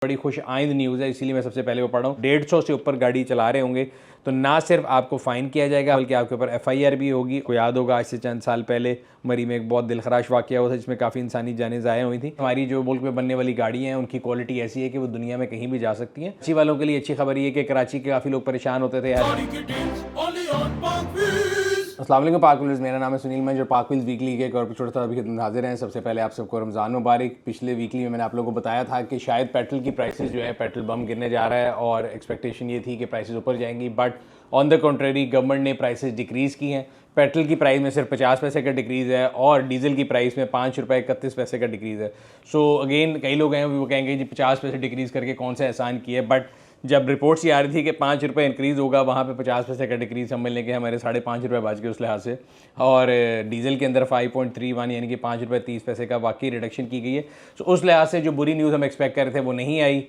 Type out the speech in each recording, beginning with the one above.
बड़ी खुश आइंद न्यूज़ है, इसीलिए मैं सबसे पहले वो पढ़ रहा हूँ। 150 से ऊपर गाड़ी चला रहे होंगे तो ना सिर्फ आपको फ़ाइन किया जाएगा बल्कि आपके ऊपर FIR भी होगी। को याद होगा आज से चंद साल पहले मरी में एक बहुत दिलखराश वाक़या हुआ था जिसमें काफ़ी इंसानी जानें ज़ाया हुई थी। हमारी जो मुल्क में बनने वाली गाड़ियाँ हैं उनकी क्वालिटी ऐसी है कि वो दुनिया में कहीं भी जा सकती हैं। अच्छी वालों के लिए अच्छी खबर ये कि कराची के काफ़ी लोग परेशान होते थे यार। अस्सलाम वालेकुम पाक व्यूअर्स, मेरा नाम है सुनील मंज और पाक व्यूअर्स वीकली के एक और एपिसोड था अभी खिदमत हाजिर हैं। सबसे पहले आप सबको रमज़ान मुबारक। पिछले वीकली में मैंने आप लोगों को बताया था कि शायद पेट्रोल की प्राइसेस जो है पेट्रोल बम गिरने जा रहा है और एक्सपेक्टेशन ये थी कि प्राइसेस ऊपर जाएंगी, but on the contrary government ने प्राइसेस डिक्रीज़ की हैं। पेट्रोल की प्राइस में सिर्फ 50 पैसे का डिक्रीज़ है और डीजल की प्राइस में 5 रुपये 31 पैसे का डिक्रीज़ है। सो अगेन कई लोग हैं वो कहेंगे जी 50 पैसे डिक्रीज़ करके कौन सा एहसान किया है, बट जब रिपोर्ट्स ये आ रही थी कि 5 रुपये इंक्रीज़ होगा वहाँ पे 50 पैसे का डिक्रीज़ समझ लें कि हमारे 5.5 रुपये बच गए उस लिहाज से। और डीजल के अंदर 5.31 यानी कि 5 रुपये 30 पैसे का वाकई रिडक्शन की गई है। सो उस लिहाज से जो बुरी न्यूज़ हम एक्सपेक्ट कर रहे थे वो नहीं आई।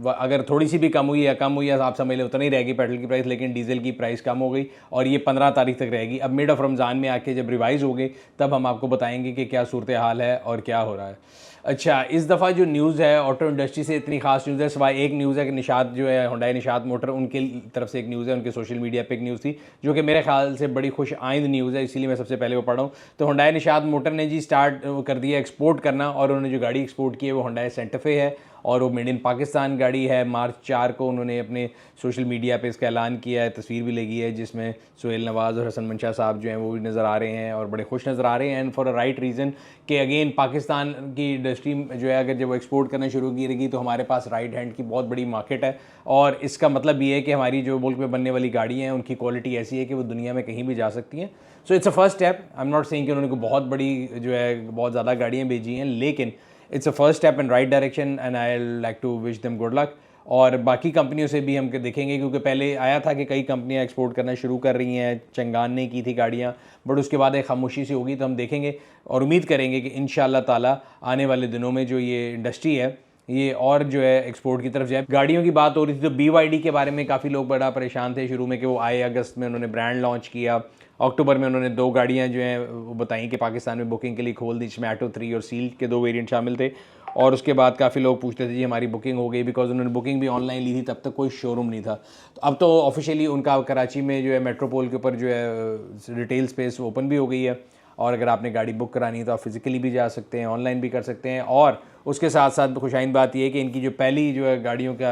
अगर थोड़ी सी भी कम हुई या कम हुई है आप समझ लें उतना ही रहेगी पेट्रोल की प्राइस, लेकिन डीजल की प्राइस कम हो गई और ये 15 तारीख तक रहेगी। अब मिड ऑफ रमज़ान में आके जब रिवाइज़ हो गई तब हम आपको बताएंगे कि क्या सूरत हाल है और क्या हो रहा है। अच्छा, इस दफ़ा जो न्यूज़ है ऑटो इंडस्ट्री से इतनी खास न्यूज़ है, सिवाय एक न्यूज़ है कि निशात जो है हुंडई निशात मोटर उनके तरफ से एक न्यूज़ है, उनके सोशल मीडिया पे एक न्यूज़ थी जो कि मेरे ख्याल से बड़ी खुश आइंद न्यूज़ है, इसीलिए मैं सबसे पहले वो पढ़ रहा हूँ। तो हुंडई निशात मोटर ने जी स्टार्ट कर दिया एक्सपोर्ट करना और उन्होंने जो गाड़ी एक्सपोर्ट की है वो हुंडई सेंटा फे है और वो मेड इन पाकिस्तान गाड़ी है। मार्च 4 को उन्होंने अपने सोशल मीडिया पे इसका ऐलान किया है, तस्वीर भी लगी है जिसमें सोहेल नवाज़ और हसन मंशा साहब जो हैं वो भी नज़र आ रहे हैं और बड़े खुश नज़र आ रहे हैं, and for a right reason कि अगेन पाकिस्तान की इंडस्ट्री जो है अगर जब वो एक्सपोर्ट करना शुरू करेगी तो हमारे पास राइट हैंड की बहुत बड़ी मार्केट है और इसका मतलब ये है कि हमारी जो मुल्क में बनने वाली गाड़ियाँ हैं उनकी क्वालिटी ऐसी है कि वो दुनिया में कहीं भी जा सकती हैं। So it's a first step. I am not saying कि उन्होंने बहुत बड़ी जो है बहुत ज़्यादा गाड़ियाँ भेजी हैं, लेकिन it's a first step in right direction and I like to wish them good luck. और बाकी कंपनियों से भी हम देखेंगे क्योंकि पहले आया था कि कई कंपनियां एक्सपोर्ट करना शुरू कर रही हैं, चंगान ने की थी गाड़ियां, बट उसके बाद एक खामोशी सी होगी। तो हम देखेंगे और उम्मीद करेंगे कि इंशाल्लाह ताला आने वाले दिनों में जो ये इंडस्ट्री है ये और जो है एक्सपोर्ट की तरफ जाए। गाड़ियों की बात हो रही थी तो BYD के बारे में काफ़ी लोग बड़ा परेशान थे शुरू में कि वो आए अगस्त में उन्होंने ब्रांड लॉन्च किया, अक्टूबर में उन्होंने 2 गाड़ियां जो हैं वो बताई कि पाकिस्तान में बुकिंग के लिए खोल दी, जिसमें ऑटो 3 और सील के 2 वेरिएंट शामिल थे। और उसके बाद काफ़ी लोग पूछते थे जी हमारी बुकिंग हो गई, बिकॉज उन्होंने बुकिंग भी ऑनलाइन ली थी, तब तक कोई शोरूम नहीं था। तो अब तो ऑफिशियली उनका कराची में जो है मेट्रोपोल के ऊपर जो है रिटेल स्पेस ओपन भी हो गई है और अगर आपने गाड़ी बुक करानी है तो आप फिज़िकली भी जा सकते हैं, ऑनलाइन भी कर सकते हैं। और उसके साथ साथ खुशाइन बात यह है कि इनकी जो पहली जो है गाड़ियों का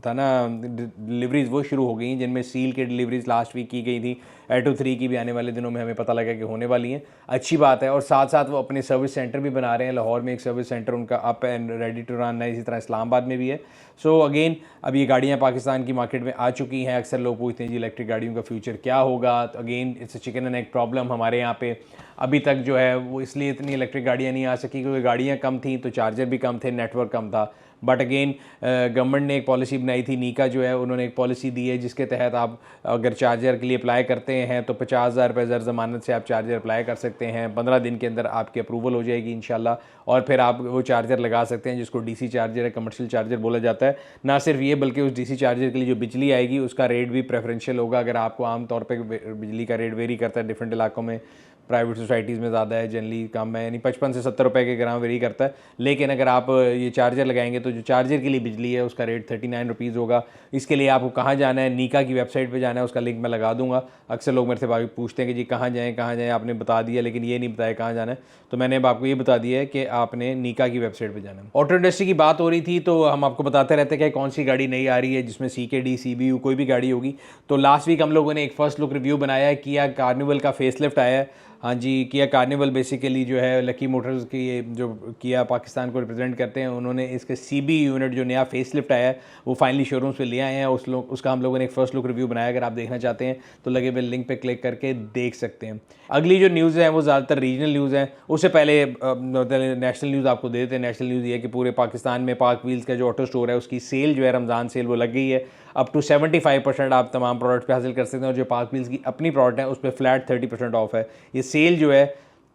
था ना डिलीवरीज़ वो शुरू हो गई, जिनमें सील की डिलीवरीज़ लास्ट वीक की गई थी। ऑटो 3 की भी आने वाले दिनों में हमें पता लगा कि होने वाली हैं, अच्छी बात है। और साथ साथ वो अपने सर्विस सेंटर भी बना रहे हैं, लाहौर में एक सर्विस सेंटर उनका up and ready to run है, इसी तरह इस्लामाबाद में भी है। सो अगेन अब ये गाड़ियाँ पाकिस्तान की मार्केट में आ चुकी हैं। अक्सर लोग पूछते हैं जी इलेक्ट्रिक गाड़ियों का फ्यूचर क्या होगा, तो again it's a chicken and egg problem. हमारे यहाँ पे अभी तक जो है वो इसलिए इतनी इलेक्ट्रिक गाड़ियाँ नहीं आ सकी क्योंकि गाड़ियाँ कम थी तो चार्जर भी कम थे, नेटवर्क कम था। बट अगेन गवर्नमेंट ने एक पॉलिसी बनाई थी, नीका जो है उन्होंने एक पॉलिसी दी है जिसके तहत आप अगर चार्जर के लिए अप्लाई करते हैं तो 50,000 रुपये ज़र ज़मानत से आप चार्जर अप्लाई कर सकते हैं। 15 दिन के अंदर आपकी अप्रूवल हो जाएगी इंशाल्लाह और फिर आप वो चार्जर लगा सकते हैं जिसको DC चार्जर है, कमर्शियल चार्जर बोला जाता है। ना सिर्फ ये बल्कि उस DC चार्जर के लिए जो बिजली आएगी उसका रेट भी प्रेफरेंशियल होगा। अगर आपको आम तौर पर बिजली का रेट वेरी करता है डिफरेंट इलाकों में, प्राइवेट सोसाइटीज़ में ज़्यादा है, जनरली कम है, यानी 55 से 70 रुपये के ग्राम वेरी करता है। लेकिन अगर आप ये चार्जर लगाएंगे तो जो चार्जर के लिए बिजली है उसका रेट 39 रुपीज़ होगा। इसके लिए आपको कहाँ जाना है, नीका की वेबसाइट पे जाना है, उसका लिंक मैं लगा दूंगा। अक्सर लोग मेरे से पूछते हैं कि जी कहाँ जाएँ, आपने बता दिया लेकिन ये नहीं बताया कहाँ जाना है, तो मैंने अब आपको ये बता दिया है कि आपने नीका की वेबसाइट पर जाना है। ऑटो इंडस्ट्री की बात हो रही थी तो हम आपको बताते रहते हैं कि कौन सी गाड़ी नई आ रही है जिसमें CKD CBU कोई भी गाड़ी होगी। तो लास्ट वीक हम लोगों ने एक फर्स्ट लुक रिव्यू बनाया है, किया कार्निवल का फेसलिफ्ट आया है। हाँ जी, किया कार्निवल बेसिकली जो है लकी मोटर्स की ये जो किया पाकिस्तान को रिप्रेजेंट करते हैं, उन्होंने इसके CB यूनिट जो नया फेसलिफ्ट आया है वो फाइनली शोरूम्स पे ले आए हैं। उसका हम लोगों ने एक फर्स्ट लुक रिव्यू बनाया, अगर आप देखना चाहते हैं तो लगे हुए लिंक पे क्लिक करके देख सकते हैं। अगली जो न्यूज़ है वो ज़्यादातर रीजनल न्यूज़ है, उससे पहले नेशनल न्यूज़ आपको दे देते हैं। नेशनल न्यूज़ ये है कि पूरे पाकिस्तान में पाक व्हील्स का जो ऑटो स्टोर है उसकी सेल जो है रमज़ान सेल वो लग गई है। अप टू 75% आप तमाम प्रोडक्ट पे हासिल कर सकते हैं और जो पाक व्हील्स की अपनी प्रोडक्ट है उस पर फ्लैट 30% ऑफ है। ये सेल जो है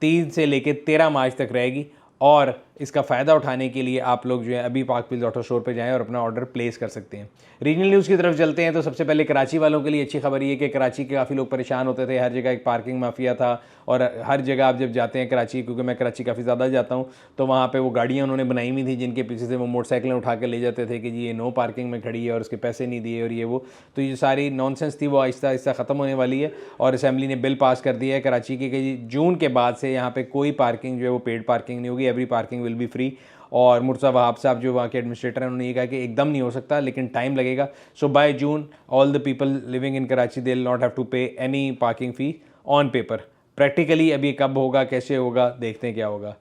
3 से लेकर 13 मार्च तक रहेगी और इसका फ़ायदा उठाने के लिए आप लोग जो है अभी पाक व्हील्स ऑटो स्टोर पे जाएं और अपना ऑर्डर प्लेस कर सकते हैं। रीजनल न्यूज़ की तरफ चलते हैं तो सबसे पहले कराची वालों के लिए अच्छी खबर ये कि कराची के काफ़ी लोग परेशान होते थे, हर जगह एक पार्किंग माफिया था और हर जगह आप जब जाते हैं कराची, क्योंकि मैं कराची काफ़ी ज़्यादा जाता हूँ, तो वहाँ पर वो गाड़ियाँ उन्होंने बनाई हुई थी जिनके पीछे से वो मोटरसाइकिलें उठा के ले जाते थे कि जी ये नो पार्किंग में खड़ी है और उसके पैसे नहीं दिए और ये वो। तो ये सारी नॉनसेंस थी, वो आहिस्ता आहिस्ता ख़त्म होने वाली है और असेंबली ने बिल पास कर दिया है कराची के कि जून के बाद से यहाँ पे कोई पार्किंग जो है वो पेड पार्किंग नहीं होगी, every parking will be free. और मुर्तज़ा वहाब साहब जो वहाँ के एडमिनिस्ट्रेटर हैं उन्होंने ये कहा कि एकदम नहीं हो सकता लेकिन टाइम लगेगा। So by June all the people living in Karachi they will not have to pay any parking fee on paper. Practically अभी कब होगा, कैसे होगा, देखते हैं क्या होगा।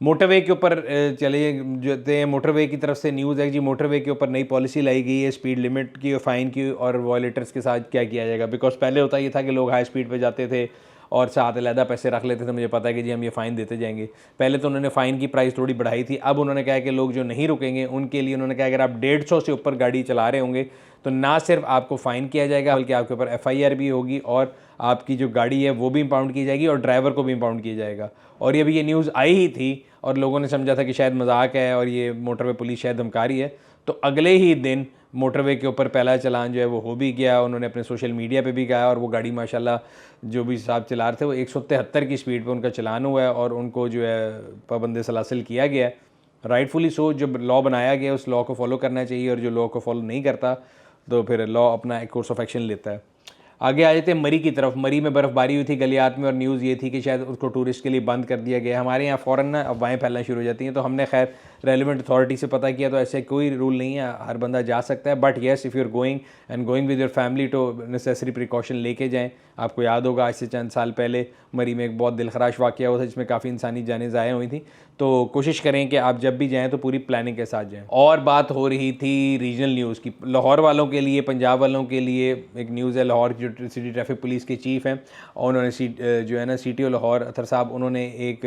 मोटरवे के ऊपर चले जाते हैं। मोटरवे की तरफ से न्यूज़ है जी, मोटरवे के ऊपर नई पॉलिसी लाई गई है स्पीड लिमिट की और फ़ाइन की और वॉयलेटर्स के साथ क्या किया जाएगा। बिकॉज पहले होता ये था कि लोग हाई स्पीड पे जाते थे और साथ अलहदा पैसे रख लेते थे, मुझे पता है कि जी हम ये फ़ाइन देते जाएंगे। पहले तो उन्होंने फ़ाइन की प्राइस थोड़ी बढ़ाई थी, अब उन्होंने कहा कि लोग जो नहीं रुकेंगे उनके लिए उन्होंने कहा अगर आप 150 से ऊपर गाड़ी चला रहे होंगे तो ना सिर्फ आपको फ़ाइन किया जाएगा बल्कि आपके ऊपर FIR भी होगी और आपकी जो गाड़ी है वो भी इंपाउंड की जाएगी और ड्राइवर को भी इंपाउंड किया जाएगा। और ये भी ये न्यूज़ आई ही थी और लोगों ने समझा था कि शायद मजाक है और ये मोटरवे पुलिस शायद धमका रही है। तो अगले ही दिन मोटरवे के ऊपर पहला चलान जो है वो हो भी गया, उन्होंने अपने सोशल मीडिया पे भी कहा और वो गाड़ी माशाल्लाह जो भी साहब चला रहे थे वो 173 की स्पीड पे उनका चलान हुआ है और उनको जो है पाबंद सलासिल किया गया है। राइटफुली सो, जब लॉ बनाया गया उस लॉ को फॉलो करना चाहिए और जो लॉ को फॉलो नहीं करता तो फिर लॉ अपना एक कोर्स ऑफ एक्शन लेता है। आगे आ जाते हैं मरी की तरफ। मरी में बर्फ़बारी हुई थी गलियात में और न्यूज़ ये थी कि शायद उसको टूरिस्ट के लिए बंद कर दिया गया। हमारे यहाँ फ़ौरन ना अफवाहें फैलना शुरू हो जाती हैं, तो हमने खैर रेलिवेंट अथॉरिटी से पता किया तो ऐसे कोई रूल नहीं है, हर बंदा जा सकता है। But yes, if you are going with your family तो नेसेसरी प्रिकॉशन लेके जाएँ। आपको याद होगा आज से चंद साल पहले मरी में एक बहुत दिलखराश वाक़या हुआ था जिसमें काफ़ी इंसानी जानें ज़ाया हुई थी। तो कोशिश करें कि आप जब भी जाएँ तो पूरी प्लानिंग के साथ जाएँ। और बात हो रही थी रीजनल न्यूज़ की। लाहौर वालों के लिए, पंजाब वालों के लिए एक न्यूज़ है। लाहौर जो सिटी ट्रैफिक पुलिस के चीफ़ हैं और उन्होंने जो है ना CTO लाहौर अतर साहब, उन्होंने एक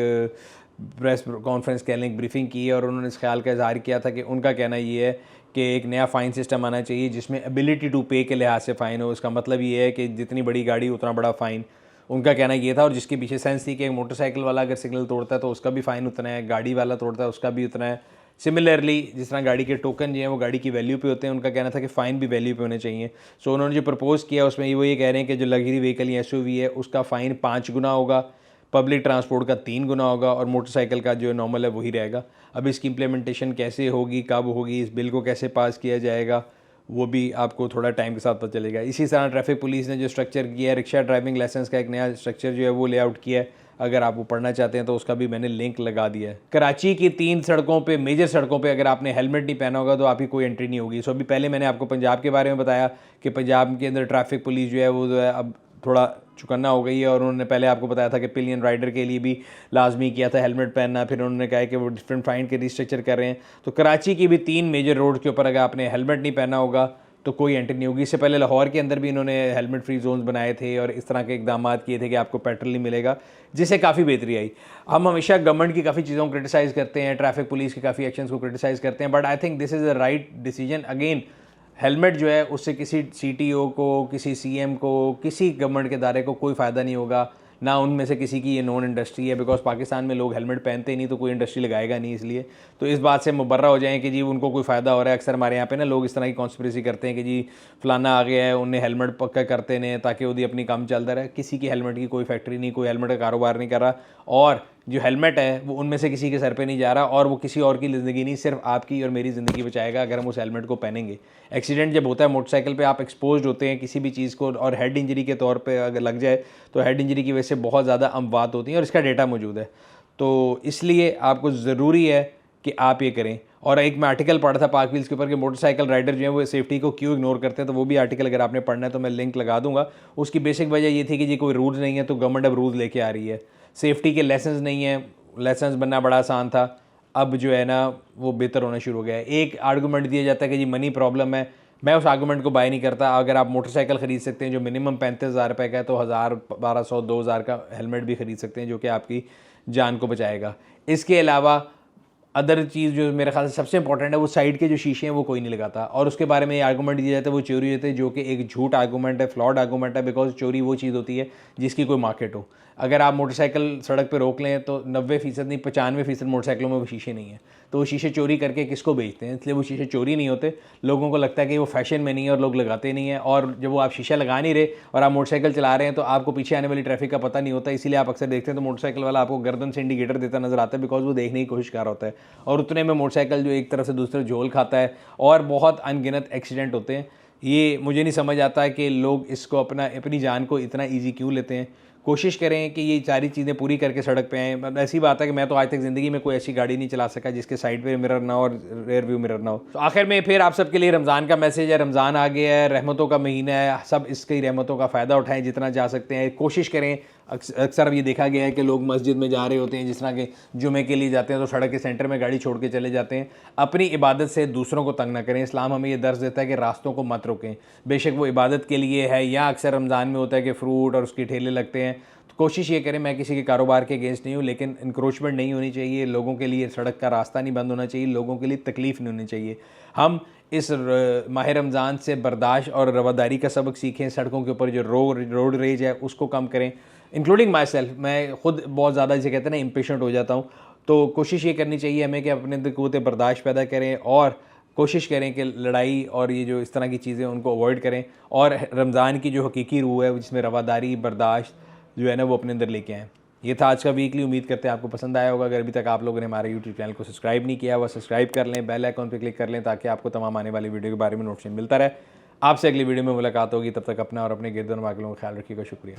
प्रेस कॉन्फ्रेंस कह लें, एक ब्रीफिंग की है और उन्होंने इस ख्याल का इज़हार किया था कि उनका कहना ये है कि एक नया फ़ाइन सिस्टम आना चाहिए जिसमें एबिलिटी टू पे के लिहाज से फ़ाइन हो। इसका मतलब ये है कि जितनी बड़ी गाड़ी उतना बड़ा फ़ाइन। उनका कहना ये था और जिसके पीछे सेंस थी कि एक मोटरसाइकिल वाला अगर सिग्नल तोड़ता है तो उसका भी फ़ाइन उतना है, गाड़ी वाला तोड़ता है उसका भी उतना है। सिमिलरली जिस तरह गाड़ी के टोकन जो हैं वो गाड़ी की वैल्यू पे होते हैं, उनका कहना था कि फ़ाइन भी वैल्यू पे होने चाहिए। सो उन्होंने जो प्रपोज़ किया उसमें वो ये कह रहे हैं कि जो लग्जरी व्हीकल या SUV है उसका फ़ाइन 5 गुना होगा, पब्लिक ट्रांसपोर्ट का 3 गुना होगा और मोटरसाइकिल का जो नॉर्मल है वही रहेगा। अब इसकी इम्प्लीमेंटेशन कैसे होगी, कब होगी, इस बिल को कैसे पास किया जाएगा, वो भी आपको थोड़ा टाइम के साथ पता चलेगा। इसी तरह ट्रैफिक पुलिस ने जो स्ट्रक्चर किया है, रिक्शा ड्राइविंग लाइसेंस का एक नया स्ट्रक्चर जो है वो लेआउट किया है। अगर आप वो पढ़ना चाहते हैं तो उसका भी मैंने लिंक लगा दिया है। कराची की 3 सड़कों पे, मेजर सड़कों पे अगर आपने हेलमेट नहीं पहना होगा तो आपकी कोई एंट्री नहीं होगी। सो अभी पहले मैंने आपको पंजाब के बारे में बताया कि पंजाब के अंदर ट्रैफिक पुलिस जो है वो जो है अब थोड़ा चुकन्ना हो गई है और उन्होंने पहले आपको बताया था कि पिलियन राइडर के लिए भी लाजमी किया था हेलमेट पहनना। फिर उन्होंने कहा कि वो डिफरेंट फाइन के रिस्ट्रक्चर कर रहे हैं। तो कराची की भी 3 मेजर रोड के ऊपर अगर आपने हेलमेट नहीं पहना होगा तो कोई एंट्री नहीं होगी। इससे पहले लाहौर के अंदर भी इन्होंने हेलमेट फ्री जोन्स बनाए थे और इस तरह के इकदाम किए थे कि आपको पेट्रोल नहीं मिलेगा, जिससे काफ़ी बेहतरी आई। हम हमेशा गवर्नमेंट की काफ़ी चीज़ों को क्रिटिसाइज़ करते हैं, ट्रैफिक पुलिस के काफ़ी एक्शंस को क्रिटिसाइज़ करते हैं, but I think this is a right decision. Again helmet जो है उससे किसी CTO को, किसी CM को, किसी गवर्नमेंट के इदारे को कोई फ़ायदा नहीं होगा, ना उनमें से किसी की ये नॉन इंडस्ट्री है। बिकॉज पाकिस्तान में लोग हेलमेट पहनते ही नहीं तो कोई इंडस्ट्री लगाएगा नहीं, इसलिए तो इस बात से मुबर्रा हो जाएं कि जी उनको कोई फ़ायदा हो रहा है। अक्सर हमारे यहाँ पे ना लोग इस तरह की कॉन्स्पिरेसी करते हैं कि जी फलाना आ गया है, उन्हें हेलमेट पक्का करते हैं ताकि वो अपनी काम चलता रहे। किसी की हेलमेट की कोई फैक्ट्री नहीं, कोई हेलमेट का कारोबार नहीं कर रहा और जो हेलमेट है वो उनमें से किसी के सर पे नहीं जा रहा और वो किसी और की ज़िंदगी नहीं, सिर्फ आपकी और मेरी ज़िंदगी बचाएगा अगर हम उस हेलमेट को पहनेंगे। एक्सीडेंट जब होता है मोटरसाइकिल पे, आप एक्सपोज होते हैं किसी भी चीज़ को और हेड इंजरी के तौर पे अगर लग जाए तो हेड इंजरी की वजह से बहुत ज़्यादा अमवात होती हैं और इसका डेटा मौजूद है। तो इसलिए आपको ज़रूरी है कि आप ये करें। और एक मैं आर्टिकल पढ़ा था पाक व्हील्स के ऊपर कि मोटरसाइकिल राइडर जो है वो सेफ्टी को क्यों इग्नोर करते हैं, तो वो भी आर्टिकल अगर आपने पढ़ना है तो मैं लिंक लगा दूंगा। उसकी बेसिक वजह ये थी कि जी कोई रूल्स नहीं है तो गवर्नमेंट अब रूल्स लेके आ रही है। सेफ्टी के लेसन्स नहीं है, लाइसेंस बनना बड़ा आसान था, अब जो है ना वो बेहतर होना शुरू हो गया है। एक आर्गूमेंट दिया जाता है कि जी मनी प्रॉब्लम है, मैं उस आर्गूमेंट को बाय नहीं करता। अगर आप मोटरसाइकिल ख़रीद सकते हैं जो मिनिमम 35,000 रुपये का है तो 1000, 1200, 2000 का हेलमेट भी ख़रीद सकते हैं जो कि आपकी जान को बचाएगा। इसके अलावा अदर चीज़ जो मेरे ख्याल से सबसे इंपॉर्टेंट है, वो साइड के जो शीशे हैं वो कोई नहीं लगाता, और उसके बारे में ये आर्गूमेंट दिया जाता है वो चोरी होते हैं, जो कि एक झूठ आर्गूमेंट है, फ्लॉड आर्गूमेंट है। बिकॉज चोरी वो चीज़ होती है जिसकी कोई मार्केट हो। अगर आप मोटरसाइकिल सड़क पे रोक लें तो 90% नहीं 95% मोटरसाइकिलों में वो शीशे नहीं है, तो वो शीशे चोरी करके किसको बेचते हैं, इसलिए वो शीशे चोरी नहीं होते। लोगों को लगता है कि वो फैशन में नहीं है और लोग लगाते नहीं हैं, और जब वो आप शीशा लगा नहीं रहे और आप मोटरसाइकिल चला रहे हैं तो आपको पीछे आने वाली ट्रैफिक का पता नहीं होता, इसीलिए आप अक्सर देखते हैं तो मोटरसाइकिल वाला आपको गर्दन से इंडिकेटर देता नजर आता है, बिकॉज वो देखने की कोशिश कर रहा होता है, और उतने में मोटरसाइकिल जो एक तरफ से दूसरे झोल खाता है, और बहुत अनगिनत एक्सीडेंट होते हैं। ये मुझे नहीं समझ आता कि लोग इसको अपनी जान को इतना ईजी क्यों लेते हैं। कोशिश करें कि ये सारी चीज़ें पूरी करके सड़क पे आएँ। मतलब ऐसी बात है कि मैं तो आज तक ज़िंदगी में कोई ऐसी गाड़ी नहीं चला सका जिसके साइड पे मिरर ना हो और रेयर व्यू मिरर ना हो। तो आखिर में फिर आप सबके लिए रमज़ान का मैसेज है, रमज़ान आ गया है, रहमतों का महीना है, सब इसकी रहमतों का फ़ायदा उठाएं जितना जा सकते हैं। कोशिश करें, अक्सर अब ये देखा गया है कि लोग मस्जिद में जा रहे होते हैं, जिस तरह के जुमे के लिए जाते हैं तो सड़क के सेंटर में गाड़ी छोड़ के चले जाते हैं। अपनी इबादत से दूसरों को तंग ना करें। इस्लाम हमें ये दर्ज देता है कि रास्तों को मत रोकें, बेशक वो इबादत के लिए है या अक्सर रमज़ान में होता है कि फ़्रूट और उसके ठेले लगते हैं। तो कोशिश ये करें, मैं किसी के कारोबार के अगेंस्ट नहीं हूँ, लेकिन इंक्रोचमेंट नहीं होनी चाहिए, लोगों के लिए सड़क का रास्ता नहीं बंद होना चाहिए, लोगों के लिए तकलीफ़ नहीं होनी चाहिए। हम इस माह रमज़ान से बर्दाश्त और रवादारी का सबक सीखें। सड़कों के ऊपर जो रोड रेज है उसको कम करें, इंक्लूडिंग माई सेल्फ। मैं खुद बहुत ज़्यादा जिसे कहते हैं ना इम्पेशेंट हो जाता हूँ, तो कोशिश ये करनी चाहिए हमें कि अपने अंदर क़ुव्वत बर्दाश्त पैदा करें और कोशिश करें कि लड़ाई और ये जो इस तरह की चीज़ें उनको अवॉइड करें, और रमज़ान की जो हकीकी रूह है जिसमें रवादारी बर्दाश्त जो है ना वो अपने अंदर लेके आएँ। ये था आज का वीकली। उम्मीद करते हैं आपको पसंद आया होगा। अगर अभी तक आप लोगों ने हमारे यूट्यूब चैनल को सब्सक्राइब नहीं किया हुआ, सब्सक्राइब कर लें, बेल आइकॉन पर क्लिक कर लें ताकि आपको तमाम आने वाली वीडियो के बारे में नोटिफिकेशन मिलता रहे। आपसे अगली वीडियो में मुलाकात होगी, तब तक अपना और अपने गिरदन वाकिलों का ख्याल रखिएगा। शुक्रिया।